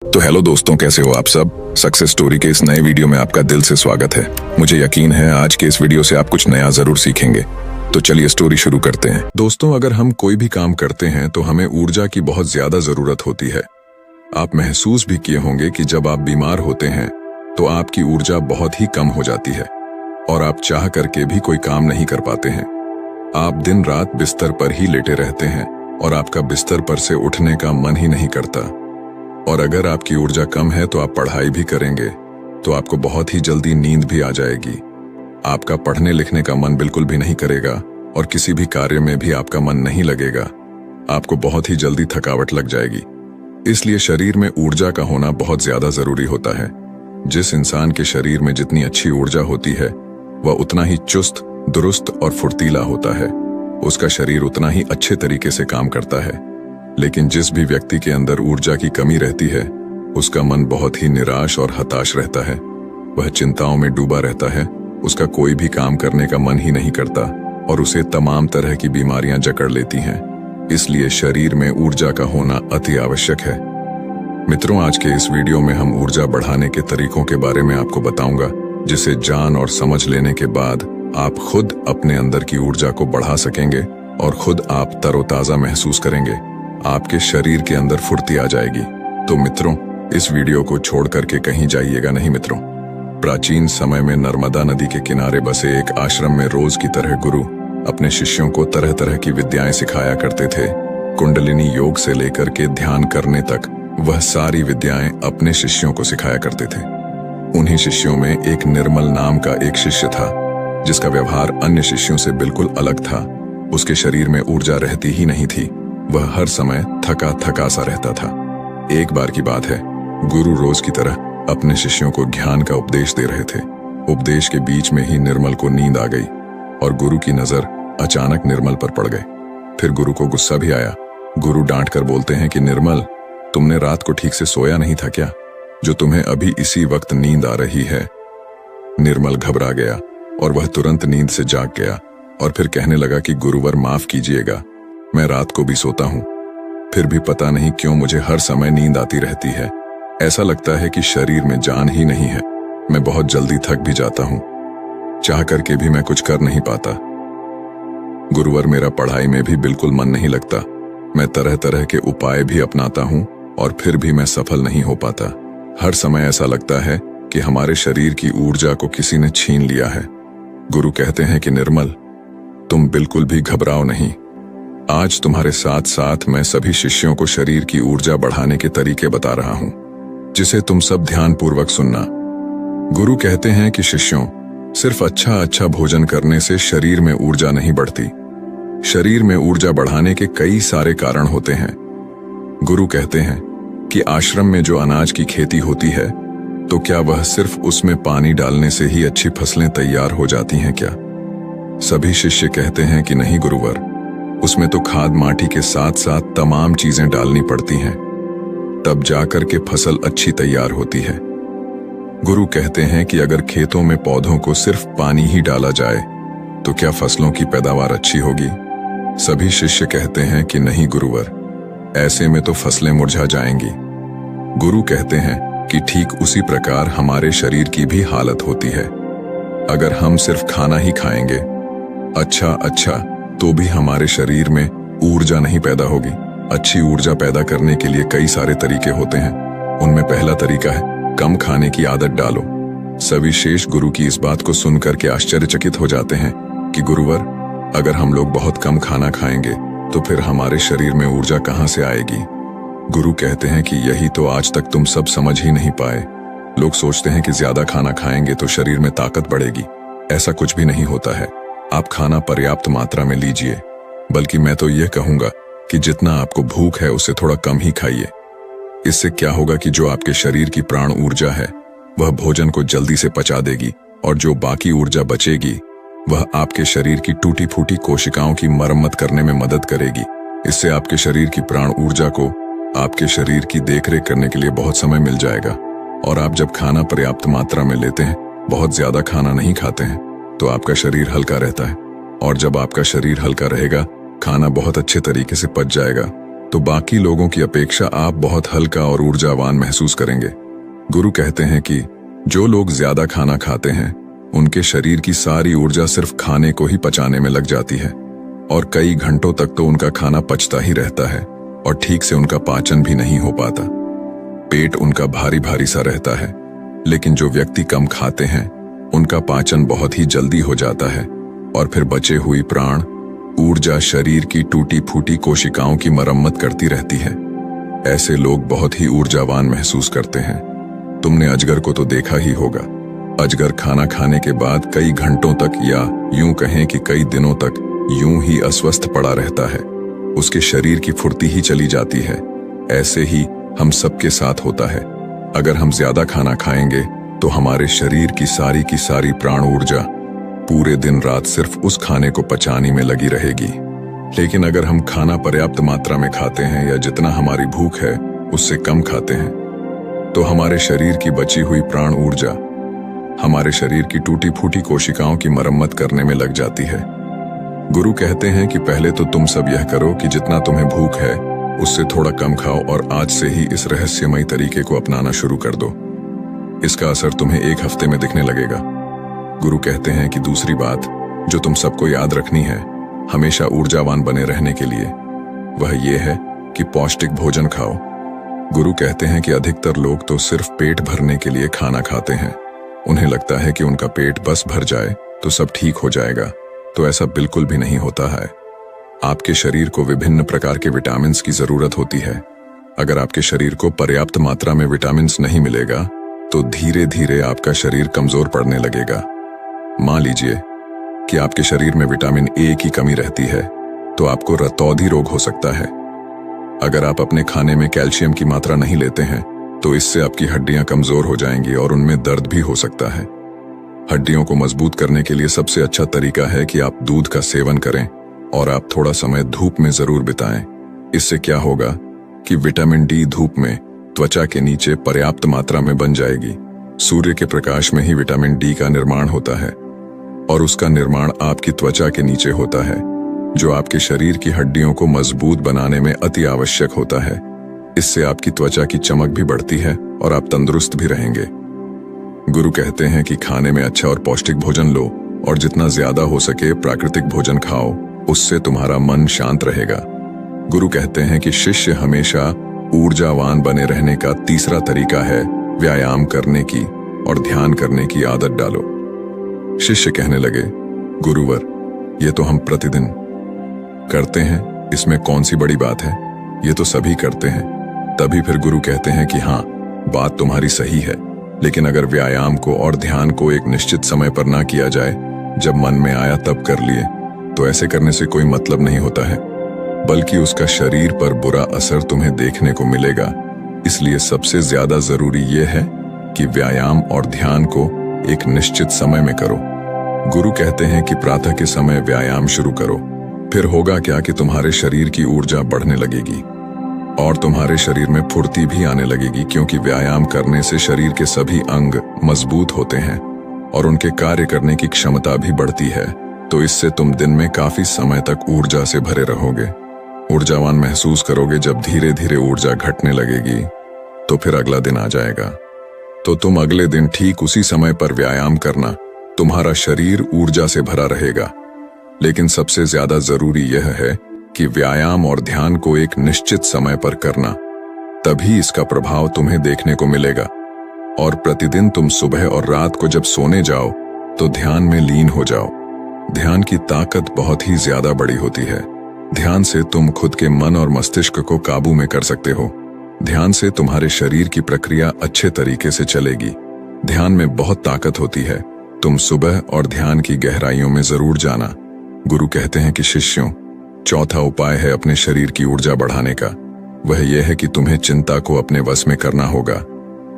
तो हेलो दोस्तों, कैसे हो आप सब। सक्सेस स्टोरी के इस नए वीडियो में आपका दिल से स्वागत है। मुझे यकीन है आज के इस वीडियो से आप कुछ नया जरूर सीखेंगे। तो चलिए स्टोरी शुरू करते हैं। दोस्तों, अगर हम कोई भी काम करते हैं तो हमें ऊर्जा की बहुत ज्यादा जरूरत होती है। आप महसूस भी किए होंगे कि जब आप बीमार होते हैं तो आपकी ऊर्जा बहुत ही कम हो जाती है और आप चाह करके भी कोई काम नहीं कर पाते हैं। आप दिन रात बिस्तर पर ही लेटे रहते हैं और आपका बिस्तर पर से उठने का मन ही नहीं करता। और अगर आपकी ऊर्जा कम है तो आप पढ़ाई भी करेंगे तो आपको बहुत ही जल्दी नींद भी आ जाएगी। आपका पढ़ने लिखने का मन बिल्कुल भी नहीं करेगा और किसी भी कार्य में भी आपका मन नहीं लगेगा। आपको बहुत ही जल्दी थकावट लग जाएगी। इसलिए शरीर में ऊर्जा का होना बहुत ज्यादा जरूरी होता है। जिस इंसान के शरीर में जितनी अच्छी ऊर्जा होती है वह उतना ही चुस्त, दुरुस्त और फुर्तीला होता है। उसका शरीर उतना ही अच्छे तरीके से काम करता है। लेकिन जिस भी व्यक्ति के अंदर ऊर्जा की कमी रहती है उसका मन बहुत ही निराश और हताश रहता है। वह चिंताओं में डूबा रहता है। उसका कोई भी काम करने का मन ही नहीं करता और उसे तमाम तरह की बीमारियां जकड़ लेती हैं। इसलिए शरीर में ऊर्जा का होना अति आवश्यक है। मित्रों, आज के इस वीडियो में हम ऊर्जा बढ़ाने के तरीकों के बारे में आपको बताऊंगा, जिसे जान और समझ लेने के बाद आप खुद अपने अंदर की ऊर्जा को बढ़ा सकेंगे और खुद आप तरोताजा महसूस करेंगे। आपके शरीर के अंदर फुर्ती आ जाएगी। तो मित्रों, इस वीडियो को छोड़ करके कहीं जाइएगा नहीं। मित्रों, प्राचीन समय में नर्मदा नदी के किनारे बसे एक आश्रम में रोज की तरह गुरु अपने शिष्यों को तरह तरह की विद्याएं सिखाया करते थे। कुंडलिनी योग से लेकर के ध्यान करने तक वह सारी विद्याएं अपने शिष्यों को सिखाया करते थे। उन्हीं शिष्यों में एक निर्मल नाम का एक शिष्य था जिसका व्यवहार अन्य शिष्यों से बिल्कुल अलग था। उसके शरीर में ऊर्जा रहती ही नहीं थी। वह हर समय थका थका सा रहता था। एक बार की बात है, गुरु रोज की तरह अपने शिष्यों को ज्ञान का उपदेश दे रहे थे। उपदेश के बीच में ही निर्मल को नींद आ गई और गुरु की नजर अचानक निर्मल पर पड़ गई। फिर गुरु को गुस्सा भी आया। गुरु डांट कर बोलते हैं कि निर्मल, तुमने रात को ठीक से सोया नहीं था क्या, जो तुम्हें अभी इसी वक्त नींद आ रही है। निर्मल घबरा गया और वह तुरंत नींद से जाग गया और फिर कहने लगा कि गुरुवर, माफ कीजिएगा, मैं रात को भी सोता हूं, फिर भी पता नहीं क्यों मुझे हर समय नींद आती रहती है। ऐसा लगता है कि शरीर में जान ही नहीं है। मैं बहुत जल्दी थक भी जाता हूं, चाह करके भी मैं कुछ कर नहीं पाता। गुरुवर, मेरा पढ़ाई में भी बिल्कुल मन नहीं लगता। मैं तरह तरह के उपाय भी अपनाता हूं और फिर भी मैं सफल नहीं हो पाता। हर समय ऐसा लगता है कि हमारे शरीर की ऊर्जा को किसी ने छीन लिया है। गुरु कहते हैं कि निर्मल, तुम बिल्कुल भी घबराओ नहीं। आज तुम्हारे साथ साथ मैं सभी शिष्यों को शरीर की ऊर्जा बढ़ाने के तरीके बता रहा हूं, जिसे तुम सब ध्यानपूर्वक सुनना। गुरु कहते हैं कि शिष्यों, सिर्फ अच्छा भोजन करने से शरीर में ऊर्जा नहीं बढ़ती। शरीर में ऊर्जा बढ़ाने के कई सारे कारण होते हैं। गुरु कहते हैं कि आश्रम में जो अनाज की खेती होती है तो क्या वह सिर्फ उसमें पानी डालने से ही अच्छी फसलें तैयार हो जाती हैं क्या? सभी शिष्य कहते हैं कि नहीं गुरुवर, उसमें तो खाद माटी के साथ साथ तमाम चीजें डालनी पड़ती हैं, तब जाकर के फसल अच्छी तैयार होती है। गुरु कहते हैं कि अगर खेतों में पौधों को सिर्फ पानी ही डाला जाए तो क्या फसलों की पैदावार अच्छी होगी? सभी शिष्य कहते हैं कि नहीं गुरुवर, ऐसे में तो फसलें मुरझा जाएंगी। गुरु कहते हैं कि ठीक उसी प्रकार हमारे शरीर की भी हालत होती है। अगर हम सिर्फ खाना ही खाएंगे अच्छा तो भी हमारे शरीर में ऊर्जा नहीं पैदा होगी। अच्छी ऊर्जा पैदा करने के लिए कई सारे तरीके होते हैं। उनमें पहला तरीका है कम खाने की आदत डालो। सभी शेष गुरु की इस बात को सुनकर के आश्चर्यचकित हो जाते हैं कि गुरुवर, अगर हम लोग बहुत कम खाना खाएंगे तो फिर हमारे शरीर में ऊर्जा कहां से आएगी? गुरु कहते हैं कि यही तो आज तक तुम सब समझ ही नहीं पाए। लोग सोचते हैं कि ज्यादा खाना खाएंगे तो शरीर में ताकत बढ़ेगी। ऐसा कुछ भी नहीं होता है। आप खाना पर्याप्त मात्रा में लीजिए, बल्कि मैं तो यह कहूंगा कि जितना आपको भूख है उससे थोड़ा कम ही खाइए। इससे क्या होगा कि जो आपके शरीर की प्राण ऊर्जा है वह भोजन को जल्दी से पचा देगी और जो बाकी ऊर्जा बचेगी वह आपके शरीर की टूटी फूटी कोशिकाओं की मरम्मत करने में मदद करेगी। इससे आपके शरीर की प्राण ऊर्जा को आपके शरीर की देखरेख करने के लिए बहुत समय मिल जाएगा। और आप जब खाना पर्याप्त मात्रा में लेते हैं, बहुत ज्यादा खाना नहीं खाते हैं, तो आपका शरीर हल्का रहता है। और जब आपका शरीर हल्का रहेगा, खाना बहुत अच्छे तरीके से पच जाएगा तो बाकी लोगों की अपेक्षा आप बहुत हल्का और ऊर्जावान महसूस करेंगे। गुरु कहते हैं कि जो लोग ज्यादा खाना खाते हैं उनके शरीर की सारी ऊर्जा सिर्फ खाने को ही पचाने में लग जाती है और कई घंटों तक तो उनका खाना पचता ही रहता है और ठीक से उनका पाचन भी नहीं हो पाता। पेट उनका भारी भारी सा रहता है। लेकिन जो व्यक्ति कम खाते हैं उनका पाचन बहुत ही जल्दी हो जाता है और फिर बचे हुई प्राण ऊर्जा शरीर की टूटी फूटी कोशिकाओं की मरम्मत करती रहती है। ऐसे लोग बहुत ही ऊर्जावान महसूस करते हैं। तुमने अजगर को तो देखा ही होगा। अजगर खाना खाने के बाद कई घंटों तक या यूं कहें कि कई दिनों तक यूं ही अस्वस्थ पड़ा रहता है। उसके शरीर की फुर्ती ही चली जाती है। ऐसे ही हम सबके साथ होता है। अगर हम ज्यादा खाना खाएंगे तो हमारे शरीर की सारी प्राण ऊर्जा पूरे दिन रात सिर्फ उस खाने को पचाने में लगी रहेगी। लेकिन अगर हम खाना पर्याप्त मात्रा में खाते हैं या जितना हमारी भूख है उससे कम खाते हैं तो हमारे शरीर की बची हुई प्राण ऊर्जा हमारे शरीर की टूटी फूटी कोशिकाओं की मरम्मत करने में लग जाती है। गुरु कहते हैं कि पहले तो तुम सब यह करो कि जितना तुम्हें भूख है उससे थोड़ा कम खाओ और आज से ही इस रहस्यमयी तरीके को अपनाना शुरू कर दो। इसका असर तुम्हें 1 हफ्ते में दिखने लगेगा। गुरु कहते हैं कि दूसरी बात जो तुम सबको याद रखनी है हमेशा ऊर्जावान बने रहने के लिए वह ये है कि पौष्टिक भोजन खाओ। गुरु कहते हैं कि अधिकतर लोग तो सिर्फ पेट भरने के लिए खाना खाते हैं। उन्हें लगता है कि उनका पेट बस भर जाए तो सब ठीक हो जाएगा, तो ऐसा बिल्कुल भी नहीं होता है। आपके शरीर को विभिन्न प्रकार के विटामिन्स की जरूरत होती है। अगर आपके शरीर को पर्याप्त मात्रा में विटामिन्स नहीं मिलेगा तो धीरे धीरे आपका शरीर कमजोर पड़ने लगेगा। मान लीजिए कि आपके शरीर में विटामिन ए की कमी रहती है तो आपको रतौंधी रोग हो सकता है। अगर आप अपने खाने में कैल्शियम की मात्रा नहीं लेते हैं तो इससे आपकी हड्डियां कमजोर हो जाएंगी और उनमें दर्द भी हो सकता है। हड्डियों को मजबूत करने के लिए सबसे अच्छा तरीका है कि आप दूध का सेवन करें और आप थोड़ा समय धूप में जरूर बिताएं। इससे क्या होगा कि विटामिन डी धूप में त्वचा के नीचे पर्याप्त मात्रा में बन जाएगी। सूर्य के प्रकाश में ही विटामिन डी का निर्माण होता है और उसका निर्माण आपकी त्वचा के नीचे होता है, जो आपके शरीर की हड्डियों को मजबूत बनाने में अति आवश्यक होता है। इससे आपकी त्वचा की चमक भी बढ़ती है और आप तंदुरुस्त भी रहेंगे। गुरु कहते हैं कि खाने में अच्छा और पौष्टिक भोजन लो और जितना ज्यादा हो सके प्राकृतिक भोजन खाओ, उससे तुम्हारा मन शांत रहेगा। गुरु कहते हैं कि शिष्य हमेशा ऊर्जावान बने रहने का तीसरा तरीका है व्यायाम करने की और ध्यान करने की आदत डालो। शिष्य कहने लगे, गुरुवर, ये तो हम प्रतिदिन करते हैं, इसमें कौन सी बड़ी बात है, ये तो सभी करते हैं। तभी फिर गुरु कहते हैं कि हाँ, बात तुम्हारी सही है, लेकिन अगर व्यायाम को और ध्यान को एक निश्चित समय पर ना किया जाए, जब मन में आया तब कर लिए, तो ऐसे करने से कोई मतलब नहीं होता है, बल्कि उसका शरीर पर बुरा असर तुम्हें देखने को मिलेगा। इसलिए सबसे ज्यादा जरूरी यह है कि व्यायाम और ध्यान को एक निश्चित समय में करो। गुरु कहते हैं कि प्रातः के समय व्यायाम शुरू करो, फिर होगा क्या कि तुम्हारे शरीर की ऊर्जा बढ़ने लगेगी और तुम्हारे शरीर में फुर्ती भी आने लगेगी, क्योंकि व्यायाम करने से शरीर के सभी अंग मजबूत होते हैं और उनके कार्य करने की क्षमता भी बढ़ती है। तो इससे तुम दिन में काफी समय तक ऊर्जा से भरे रहोगे। ऊर्जावान महसूस करोगे। जब धीरे धीरे ऊर्जा घटने लगेगी तो फिर अगला दिन आ जाएगा, तो तुम अगले दिन ठीक उसी समय पर व्यायाम करना, तुम्हारा शरीर ऊर्जा से भरा रहेगा। लेकिन सबसे ज्यादा जरूरी यह है कि व्यायाम और ध्यान को एक निश्चित समय पर करना, तभी इसका प्रभाव तुम्हें देखने को मिलेगा। और प्रतिदिन तुम सुबह और रात को जब सोने जाओ तो ध्यान में लीन हो जाओ। ध्यान की ताकत बहुत ही ज्यादा बड़ी होती है। ध्यान से तुम खुद के मन और मस्तिष्क को काबू में कर सकते हो। ध्यान से तुम्हारे शरीर की प्रक्रिया अच्छे तरीके से चलेगी। ध्यान में बहुत ताकत होती है। तुम सुबह और ध्यान की गहराइयों में जरूर जाना। गुरु कहते हैं कि शिष्यों, चौथा उपाय है अपने शरीर की ऊर्जा बढ़ाने का। वह यह है कि तुम्हें चिंता को अपने वश में करना होगा।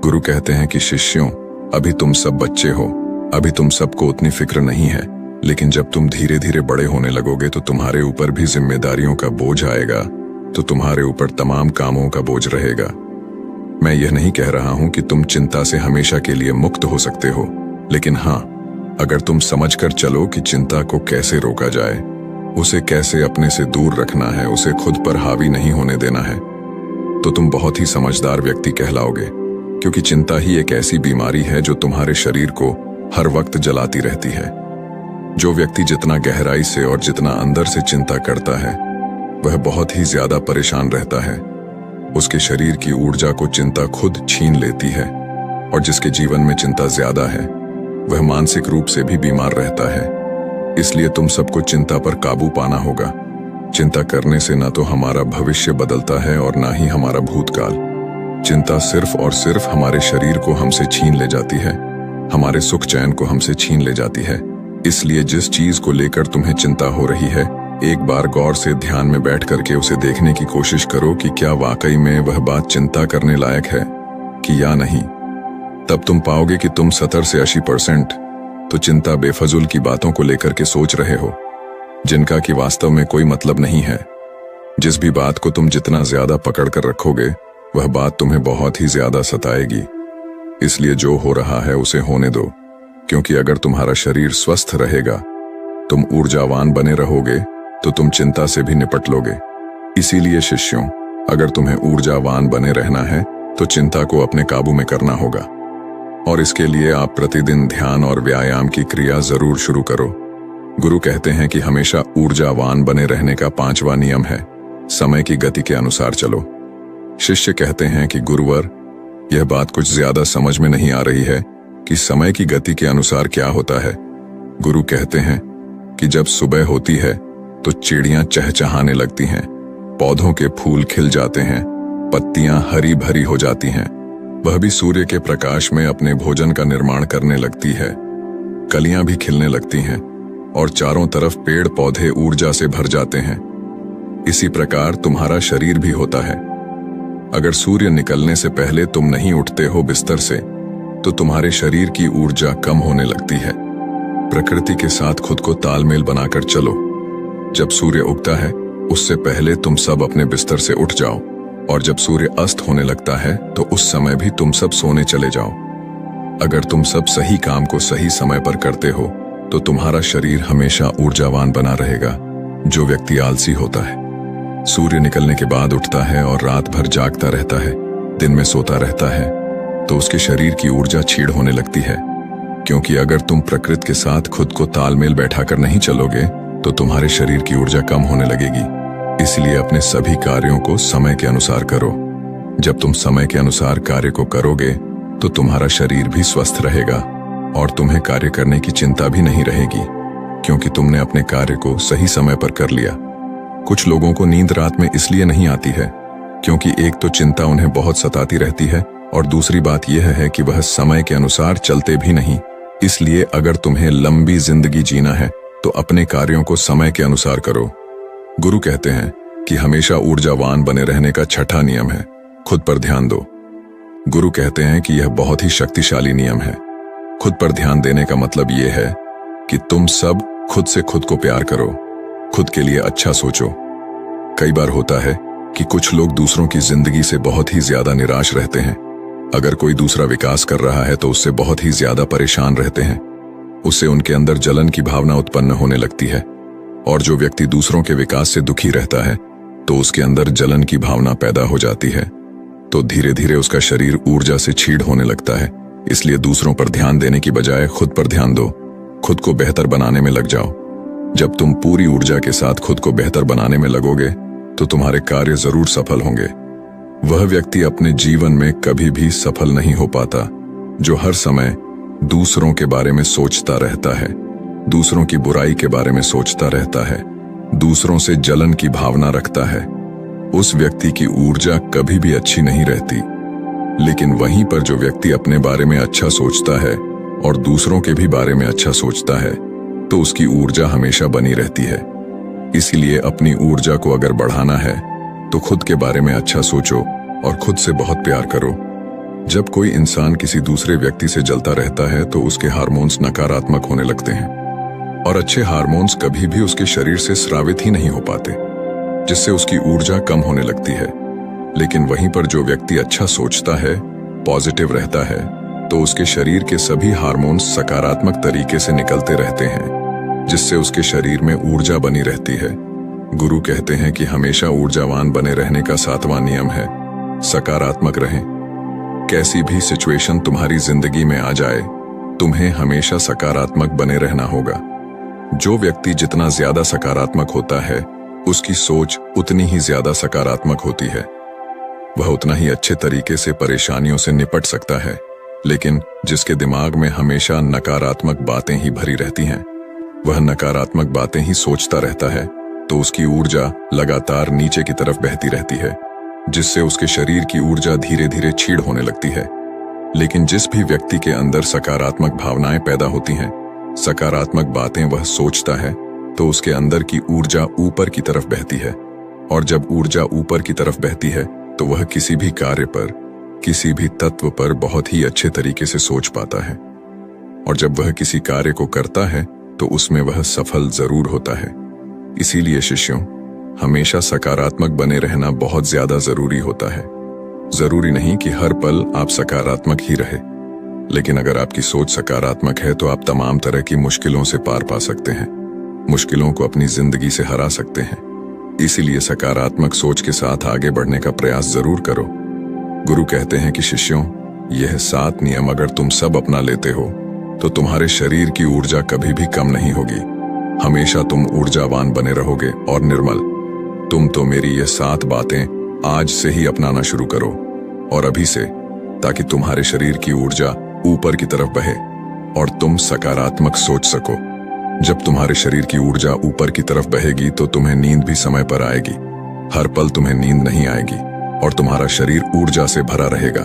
गुरु कहते हैं कि शिष्यों, अभी तुम सब बच्चे हो, अभी तुम सबको उतनी फिक्र नहीं है, लेकिन जब तुम धीरे धीरे बड़े होने लगोगे तो तुम्हारे ऊपर भी जिम्मेदारियों का बोझ आएगा, तो तुम्हारे ऊपर तमाम कामों का बोझ रहेगा। मैं यह नहीं कह रहा हूं कि तुम चिंता से हमेशा के लिए मुक्त हो सकते हो, लेकिन हाँ, अगर तुम समझकर चलो कि चिंता को कैसे रोका जाए, उसे कैसे अपने से दूर रखना है, उसे खुद पर हावी नहीं होने देना है, तो तुम बहुत ही समझदार व्यक्ति कहलाओगे। क्योंकि चिंता ही एक ऐसी बीमारी है जो तुम्हारे शरीर को हर वक्त जलाती रहती है। जो व्यक्ति जितना गहराई से और जितना अंदर से चिंता करता है, वह बहुत ही ज्यादा परेशान रहता है। उसके शरीर की ऊर्जा को चिंता खुद छीन लेती है, और जिसके जीवन में चिंता ज्यादा है, वह मानसिक रूप से भी बीमार रहता है। इसलिए तुम सबको चिंता पर काबू पाना होगा। चिंता करने से ना तो हमारा भविष्य बदलता है और ना ही हमारा भूतकाल। चिंता सिर्फ और सिर्फ हमारे शरीर को हमसे छीन ले जाती है, हमारे सुख चैन को हमसे छीन ले जाती है। इसलिए जिस चीज को लेकर तुम्हें चिंता हो रही है, एक बार गौर से ध्यान में बैठ करके उसे देखने की कोशिश करो कि क्या वाकई में वह बात चिंता करने लायक है कि या नहीं। तब तुम पाओगे कि तुम 70 से 80% तो चिंता बेफजूल की बातों को लेकर के सोच रहे हो, जिनका कि वास्तव में कोई मतलब नहीं है। जिस भी बात को तुम जितना ज्यादा पकड़ कर रखोगे, वह बात तुम्हें बहुत ही ज्यादा सताएगी। इसलिए जो हो रहा है उसे होने दो, क्योंकि अगर तुम्हारा शरीर स्वस्थ रहेगा, तुम ऊर्जावान बने रहोगे, तो तुम चिंता से भी निपट लोगे। इसीलिए शिष्यों, अगर तुम्हें ऊर्जावान बने रहना है तो चिंता को अपने काबू में करना होगा। और इसके लिए आप प्रतिदिन ध्यान और व्यायाम की क्रिया जरूर शुरू करो। गुरु कहते हैं कि हमेशा ऊर्जावान बने रहने का 5वां नियम है, समय की गति के अनुसार चलो। शिष्य कहते हैं कि गुरुवर, यह बात कुछ ज्यादा समझ में नहीं आ रही है कि समय की गति के अनुसार क्या होता है। गुरु कहते हैं कि जब सुबह होती है तो चिड़ियां चहचहाने लगती हैं, पौधों के फूल खिल जाते हैं, पत्तियां हरी भरी हो जाती हैं, वह भी सूर्य के प्रकाश में अपने भोजन का निर्माण करने लगती है, कलियां भी खिलने लगती हैं और चारों तरफ पेड़ पौधे ऊर्जा से भर जाते हैं। इसी प्रकार तुम्हारा शरीर भी होता है। अगर सूर्य निकलने से पहले तुम नहीं उठते हो बिस्तर से, तो तुम्हारे शरीर की ऊर्जा कम होने लगती है। प्रकृति के साथ खुद को तालमेल बनाकर चलो। जब सूर्य उगता है, उससे पहले तुम सब अपने बिस्तर से उठ जाओ, और जब सूर्य अस्त होने लगता है तो उस समय भी तुम सब सोने चले जाओ। अगर तुम सब सही काम को सही समय पर करते हो, तो तुम्हारा शरीर हमेशा ऊर्जावान बना रहेगा। जो व्यक्ति आलसी होता है, सूर्य निकलने के बाद उठता है और रात भर जागता रहता है, दिन में सोता रहता है, तो उसके शरीर की ऊर्जा छीड़ होने लगती है। क्योंकि अगर तुम प्रकृति के साथ खुद को तालमेल बैठाकर नहीं चलोगे, तो तुम्हारे शरीर की ऊर्जा कम होने लगेगी। इसलिए अपने सभी कार्यों को समय के अनुसार करो। जब तुम समय के अनुसार कार्य को करोगे, तो तुम्हारा शरीर भी स्वस्थ रहेगा और तुम्हें कार्य करने की चिंता भी नहीं रहेगी, क्योंकि तुमने अपने कार्य को सही समय पर कर लिया। कुछ लोगों को नींद रात में इसलिए नहीं आती है क्योंकि एक तो चिंता उन्हें बहुत सताती रहती है, और दूसरी बात यह है कि वह समय के अनुसार चलते भी नहीं। इसलिए अगर तुम्हें लंबी जिंदगी जीना है, तो अपने कार्यों को समय के अनुसार करो। गुरु कहते हैं कि हमेशा ऊर्जावान बने रहने का 6ठा नियम है, खुद पर ध्यान दो। गुरु कहते हैं कि यह बहुत ही शक्तिशाली नियम है। खुद पर ध्यान देने का मतलब यह है कि तुम सब खुद से खुद को प्यार करो, खुद के लिए अच्छा सोचो। कई बार होता है कि कुछ लोग दूसरों की जिंदगी से बहुत ही ज्यादा निराश रहते हैं। अगर कोई दूसरा विकास कर रहा है तो उससे बहुत ही ज्यादा परेशान रहते हैं। उससे उनके अंदर जलन की भावना उत्पन्न होने लगती है, और जो व्यक्ति दूसरों के विकास से दुखी रहता है, तो उसके अंदर जलन की भावना पैदा हो जाती है। तो धीरे धीरे उसका शरीर ऊर्जा से छीड़ होने लगता है। इसलिए दूसरों पर ध्यान देने की बजाय खुद पर ध्यान दो, खुद को बेहतर बनाने में लग जाओ। जब तुम पूरी ऊर्जा के साथ खुद को बेहतर बनाने में लगोगे, तो तुम्हारे कार्य जरूर सफल होंगे। वह व्यक्ति अपने जीवन में कभी भी सफल नहीं हो पाता जो हर समय दूसरों के बारे में सोचता रहता है, दूसरों की बुराई के बारे में सोचता रहता है, दूसरों से जलन की भावना रखता है। उस व्यक्ति की ऊर्जा कभी भी अच्छी नहीं रहती। लेकिन वहीं पर जो व्यक्ति अपने बारे में अच्छा सोचता है और दूसरों के भी बारे में अच्छा सोचता है, तो उसकी ऊर्जा हमेशा बनी रहती है। इसीलिए अपनी ऊर्जा को अगर बढ़ाना है, तो खुद के बारे में अच्छा सोचो और खुद से बहुत प्यार करो। जब कोई इंसान किसी दूसरे व्यक्ति से जलता रहता है, तो उसके हार्मोन्स नकारात्मक होने लगते हैं, और अच्छे हार्मोन्स कभी भी उसके शरीर से स्रावित ही नहीं हो पाते, जिससे उसकी ऊर्जा कम होने लगती है। लेकिन वहीं पर जो व्यक्ति अच्छा सोचता है, पॉजिटिव रहता है, तो उसके शरीर के सभी हार्मोन्स सकारात्मक तरीके से निकलते रहते हैं। जिससे उसके शरीर में ऊर्जा बनी रहती है। गुरु कहते हैं कि हमेशा ऊर्जावान बने रहने का 7वां नियम है, सकारात्मक रहें। कैसी भी सिचुएशन तुम्हारी जिंदगी में आ जाए, तुम्हें हमेशा सकारात्मक बने रहना होगा। जो व्यक्ति जितना ज्यादा सकारात्मक होता है, उसकी सोच उतनी ही ज्यादा सकारात्मक होती है। वह उतना ही अच्छे तरीके से परेशानियों से निपट सकता है। लेकिन जिसके दिमाग में हमेशा नकारात्मक बातें ही भरी रहती हैं, वह नकारात्मक बातें ही सोचता रहता है, तो उसकी ऊर्जा लगातार नीचे की तरफ बहती रहती है, जिससे उसके शरीर की ऊर्जा धीरे धीरे क्षीण होने लगती है। लेकिन जिस भी व्यक्ति के अंदर सकारात्मक भावनाएं पैदा होती हैं, सकारात्मक बातें वह सोचता है, तो उसके अंदर की ऊर्जा ऊपर की तरफ बहती है। और जब ऊर्जा ऊपर की तरफ बहती है, तो वह किसी भी कार्य पर, किसी भी तत्व पर बहुत ही अच्छे तरीके से सोच पाता है। और जब वह किसी कार्य को करता है, तो उसमें वह सफल जरूर होता है। इसीलिए शिष्यों, हमेशा सकारात्मक बने रहना बहुत ज्यादा जरूरी होता है। जरूरी नहीं कि हर पल आप सकारात्मक ही रहे, लेकिन अगर आपकी सोच सकारात्मक है तो आप तमाम तरह की मुश्किलों से पार पा सकते हैं, मुश्किलों को अपनी जिंदगी से हरा सकते हैं। इसीलिए सकारात्मक सोच के साथ आगे बढ़ने का प्रयास जरूर करो। गुरु कहते हैं कि शिष्यों, यह 7 नियम अगर तुम सब अपना लेते हो, तो तुम्हारे शरीर की ऊर्जा कभी भी कम नहीं होगी। हमेशा तुम ऊर्जावान बने रहोगे और निर्मल। तुम तो मेरी ये 7 बातें आज से ही अपनाना शुरू करो, और अभी से, ताकि तुम्हारे शरीर की ऊर्जा ऊपर की तरफ बहे और तुम सकारात्मक सोच सको। जब तुम्हारे शरीर की ऊर्जा ऊपर की तरफ बहेगी, तो तुम्हें नींद भी समय पर आएगी। हर पल तुम्हें नींद नहीं आएगी और तुम्हारा शरीर ऊर्जा से भरा रहेगा।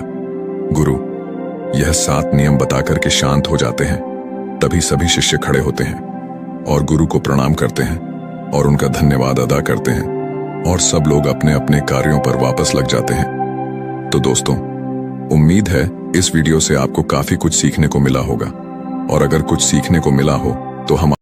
गुरु यह 7 नियम बताकर के शांत हो जाते हैं। तभी सभी शिष्य खड़े होते हैं और गुरु को प्रणाम करते हैं और उनका धन्यवाद अदा करते हैं, और सब लोग अपने अपने कार्यों पर वापस लग जाते हैं। तो दोस्तों, उम्मीद है इस वीडियो से आपको काफी कुछ सीखने को मिला होगा, और अगर कुछ सीखने को मिला हो तो हम